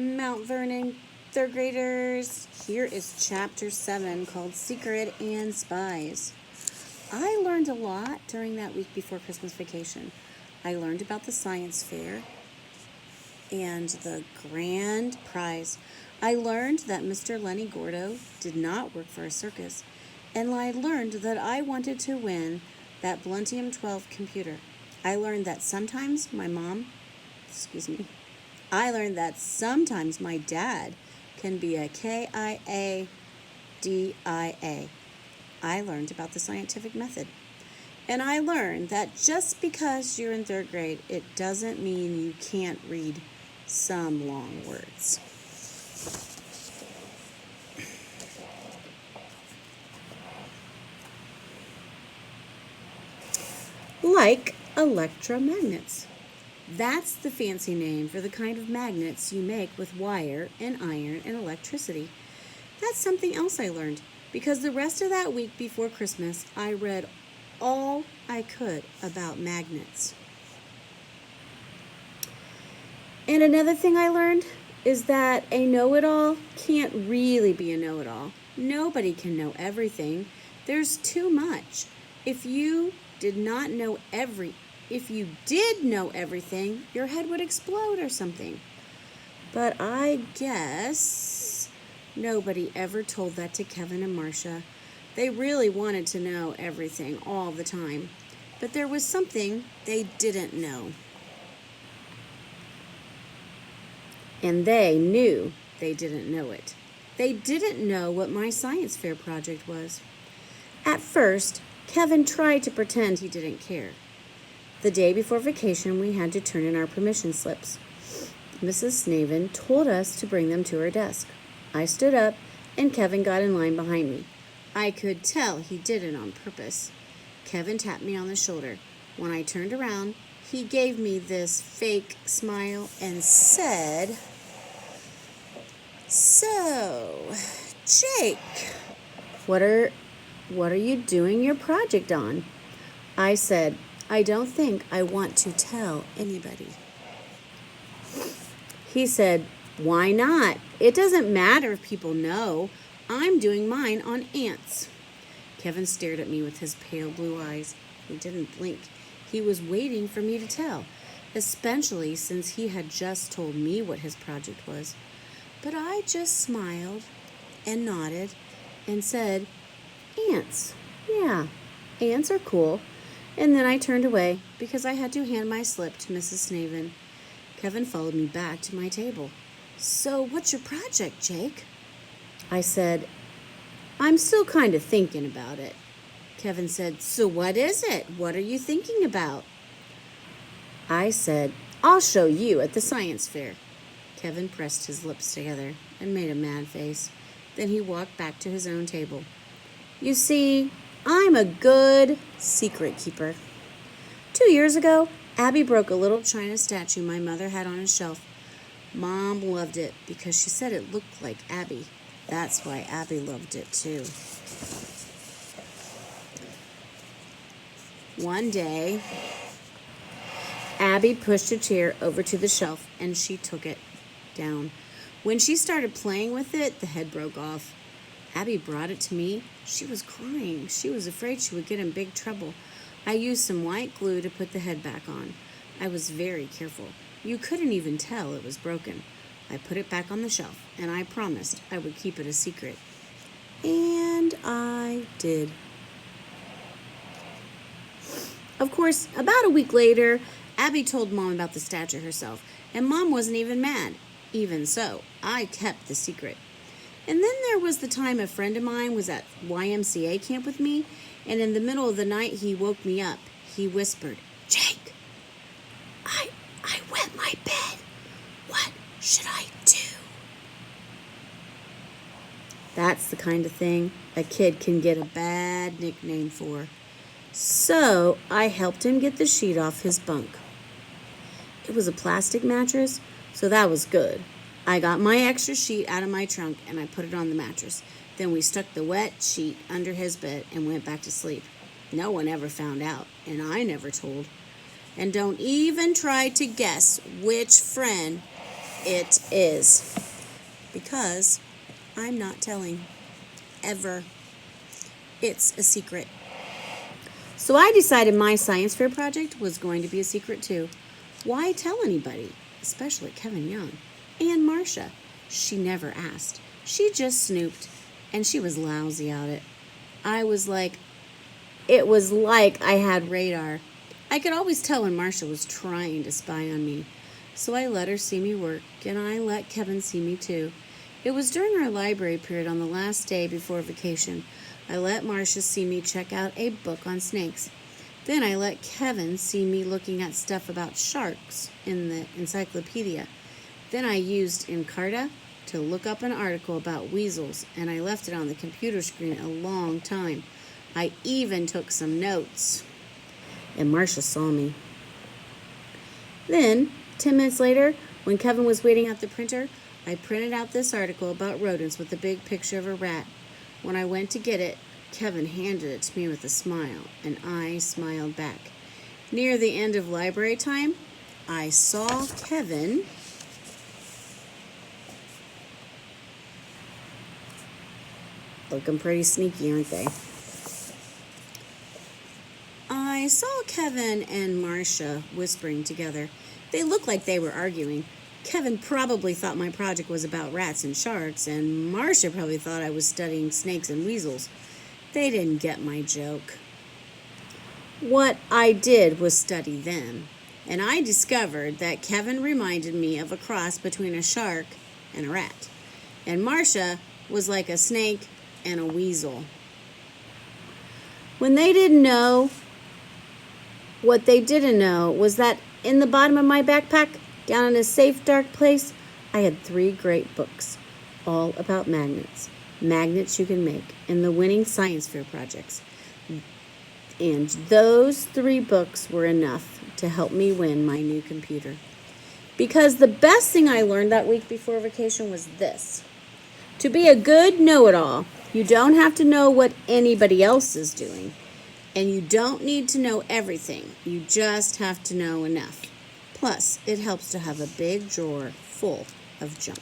Mount Vernon third graders. Here is chapter 7 called Secret and Spies. I learned a lot during that week before Christmas vacation. I learned about the science fair and the grand prize. I learned that Mr. Lenny Gordo did not work for a circus, and I learned that I wanted to win that Bluntium 12 computer. I learned that sometimes my dad can be a KIADIA. I learned about the scientific method. And I learned that just because you're in third grade, it doesn't mean you can't read some long words. Like electromagnets. That's the fancy name for the kind of magnets you make with wire and iron and electricity. That's something else I learned, because the rest of that week before Christmas, I read all I could about magnets. And another thing I learned is that a know-it-all can't really be a know-it-all. Nobody can know everything. There's too much. If you did know everything, your head would explode or something. But I guess nobody ever told that to Kevin and Marcia. They really wanted to know everything all the time. But there was something they didn't know. And they knew they didn't know it. They didn't know what my science fair project was. At first, Kevin tried to pretend he didn't care. The day before vacation, we had to turn in our permission slips. Mrs. Snaven told us to bring them to her desk. I stood up, and Kevin got in line behind me. I could tell he did it on purpose. Kevin tapped me on the shoulder. When I turned around, he gave me this fake smile and said, "So, Jake, what are you doing your project on?" I said, "I don't think I want to tell anybody." He said, "Why not? It doesn't matter if people know. I'm doing mine on ants." Kevin stared at me with his pale blue eyes. He didn't blink. He was waiting for me to tell, especially since he had just told me what his project was. But I just smiled and nodded and said, "Ants. Yeah, ants are cool." And then I turned away because I had to hand my slip to Mrs. Snaven. Kevin followed me back to my table. "So what's your project, Jake?" I said, "I'm still kind of thinking about it." Kevin said, "So what is it? What are you thinking about?" I said, "I'll show you at the science fair." Kevin pressed his lips together and made a mad face. Then he walked back to his own table. "You see, I'm a good secret keeper. 2 years ago, Abby broke a little china statue my mother had on a shelf. Mom loved it because she said it looked like Abby. That's why Abby loved it too. One day, Abby pushed a chair over to the shelf and she took it down. When she started playing with it, the head broke off. Abby brought it to me. She was crying. She was afraid she would get in big trouble. I used some white glue to put the head back on. I was very careful. You couldn't even tell it was broken. I put it back on the shelf, and I promised I would keep it a secret. And I did. Of course, about a week later, Abby told Mom about the statue herself, and Mom wasn't even mad. Even so, I kept the secret. And then there was the time a friend of mine was at YMCA camp with me, and in the middle of the night, he woke me up. He whispered, "Jake, I wet my bed. What should I do?" That's the kind of thing a kid can get a bad nickname for. So I helped him get the sheet off his bunk. It was a plastic mattress, so that was good. I got my extra sheet out of my trunk and I put it on the mattress. Then we stuck the wet sheet under his bed and went back to sleep. No one ever found out, and I never told. And don't even try to guess which friend It is. Because I'm not telling. Ever. It's a secret. So I decided my science fair project was going to be a secret too. Why tell anybody? Especially Kevin Young. And Marcia. She never asked. She just snooped. And she was lousy at it. It was like I had radar. I could always tell when Marcia was trying to spy on me. So I let her see me work, and I let Kevin see me too. It was during our library period on the last day before vacation. I let Marcia see me check out a book on snakes. Then I let Kevin see me looking at stuff about sharks in the encyclopedia. Then I used Encarta to look up an article about weasels, and I left it on the computer screen a long time. I even took some notes. And Marcia saw me. Then, 10 minutes later, when Kevin was waiting at the printer, I printed out this article about rodents with a big picture of a rat. When I went to get it, Kevin handed it to me with a smile, and I smiled back. Near the end of library time, I saw Kevin looking pretty sneaky, aren't they? I saw Kevin and Marcia whispering together. They looked like they were arguing. Kevin probably thought my project was about rats and sharks, and Marcia probably thought I was studying snakes and weasels. They didn't get my joke. What I did was study them, and I discovered that Kevin reminded me of a cross between a shark and a rat, and Marcia was like a snake and a weasel. When they didn't know, what they didn't know was that in the bottom of my backpack, down in a safe, dark place, I had 3 great books, all about magnets. Magnets you can make, and the winning science fair projects. And those 3 books were enough to help me win my new computer. Because the best thing I learned that week before vacation was this. To be a good know-it-all, you don't have to know what anybody else is doing. And you don't need to know everything. You just have to know enough. Plus, it helps to have a big drawer full of junk.